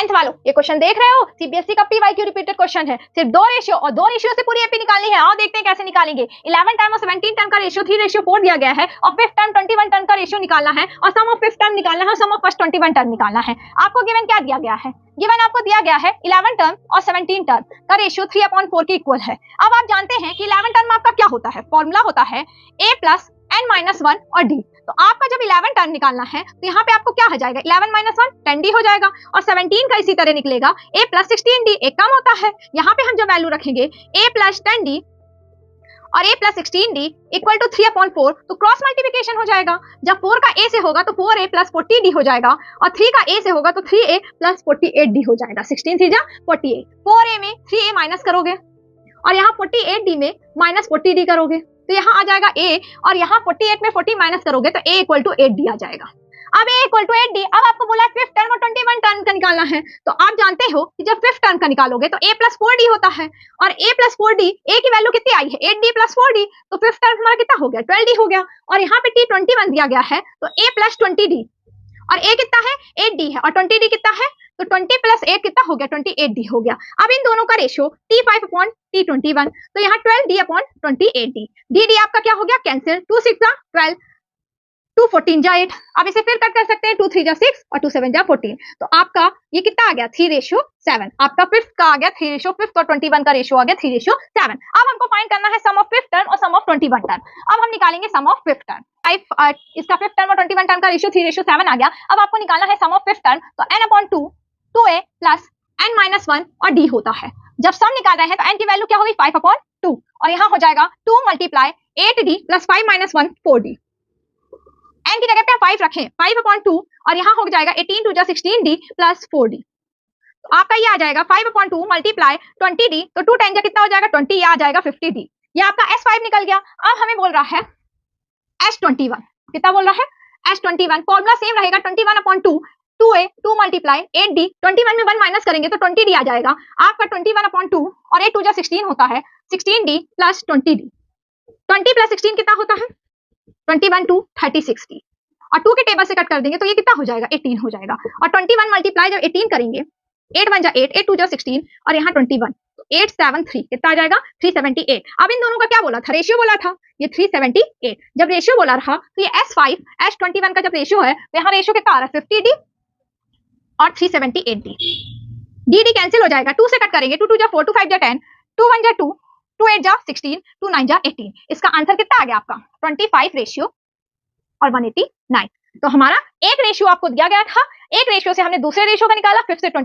10th वालों ये question देख रहे हो, सीबीएसई का पीवाईक्यू रिपीटेड क्वेश्चन है, सिर्फ 2 रेशियो और 2 रेशियो से पूरी एपी निकालनी है। आओ देखते हैं कैसे निकालेंगे। 11 टर्म और 17 टर्म का रेशियो 3:4 दिया गया है और 5th टर्म 21 टर्म का रेशियो निकालना है और सम ऑफ 5th टर्म निकालना है और सम ऑफ फर्स्ट 21 टर्म निकालना है। आपको गिवन क्या दिया गया है? गिवन आपको दिया गया है 11 टर्म और 17 टर्म का रेशियो 3/4 के इक्वल है। अब आप जानते हैं कि 11 टर्म आपका क्या होता है, फॉर्मूला होता है a प्लस n-1 और d। तो आपका जब 11 टर्म निकालना है तो यहाँ पे आपको क्या हो जाएगा, 11 - 1 10d हो जाएगा और 17 का इसी तरह निकलेगा a प्लस 16d। एक कम होता है, यहाँ पे हम जो वैल्यू रखेंगे a प्लस 10d और a plus 16d equal to 3/4, तो क्रॉस मल्टीप्लिकेशन हो जाएगा। जब 4 का a से होगा तो 4a प्लस 40d हो जाएगा और 3 का a से होगा तो 3a प्लस 48d हो जाएगा। 16 3 जा 48, 4a में 3a माइनस करोगे और यहाँ 48d में माइनस 40d करोगे तो यहाँ आ जाएगा a और यहाँ 48 में 40 माइनस करोगे तो a इक्वल टू 8d आ जाएगा। अब a इक्वल टू 8d। अब आपको बोला है 5th टर्म और 21 टर्म का निकालना है, तो आप जानते हो कि जब 5th टर्म का निकालोगे तो a प्लस 4d होता है और a प्लस 4d, a की वैल्यू कितनी आई है 8d प्लस 4d, तो 5th टर्म हमारा कितना हो गया 12d हो गया और यहाँ पे t 21 दिया गया है तो a प्लस 20d और a कितना है 8d है और 20d कितना है, तो 20 प्लस 8 कितना हो गया 28d हो गया। अब इन दोनों का रेशियो t5/t21, तो यहाँ 12d/28d। dd आपका क्या हो गया कैंसिल, 2 6 जा 12, 2 14 जा 8। अब इसे फिर कट कर सकते हैं, 2 3 जा 6 और 2 7 जा 14। तो आपका ये कितना आ गया 3:7। आपका 5th का आ गया 3:5 और 21 का रेशियो आ गया 3:7। अब हमको फाइंड करना है सम ऑफ 5th टर्म और सम ऑफ 21 टर्म। अब हम निकालेंगे सम ऑफ 5th टर्म। इसका 5th टर्म और 21 टर्म का रेशियो 3:7 आ गया। अब आपको निकालना है सम ऑफ 5th टर्म, तो n/2 2a प्लस n-1 और d होता है। जब सम निकाल रहे हैं तो n की वैल्यू क्या होगी 5/2 और यहाँ हो जाएगा 2 × 8d प्लस 5 - 1 4d। n की जगह पे 5 रखें 5/2 और यहाँ हो जाएगा 18 2 जा 16d प्लस 4d। तो आपका ये आ जाएगा 5/2 × 20d, तो 2 10 जा कितना हो जाएगा 20, ये आ जाएगा 50d। ये आपका S5 निकल गया। अब हमें बोल रहा है S21, कितना बोल रहा है S21। फॉर्मूला सेम रहेगा 21/2 2a 2 × 8d, 21 में 1 माइनस करेंगे तो 20d आ जाएगा। आपका 21/2 और 8 2 जा 16 होता है 16d प्लस 20d। 20 प्लस 16 कितना होता है 21 2 36d और 2 के टेबल से कट कर देंगे तो ये कितना हो जाएगा 18 हो जाएगा और 21 मल्टीप्लाई जब 18 करेंगे 8 1 जा 8 8 2 जा 16 और यहाँ 21 तो 873 कितना आ जाएगा 378। अब इन दोनों का क्या बोला था, रेशियो बोला था, ये 378। जब रेशियो बोला रहा तो ये S5 S21 का जब रेशियो है तो यहाँ रेशियो कितना आ रहा है 50d और 378d। dd कैंसिल हो जाएगा, 2 से कट करेंगे 2 2 जा 4 2 5 जा 10 2 1 जा 2 2 8 जा 16 2 9 जा 18। इसका आंसर कितना आ गया आपका 25 रेशियो और 189। तो हमारा एक रेशियो आपको दिया गया था, एक रेशियो से हमने दूसरे रेशियो का निकाला, 5 से 20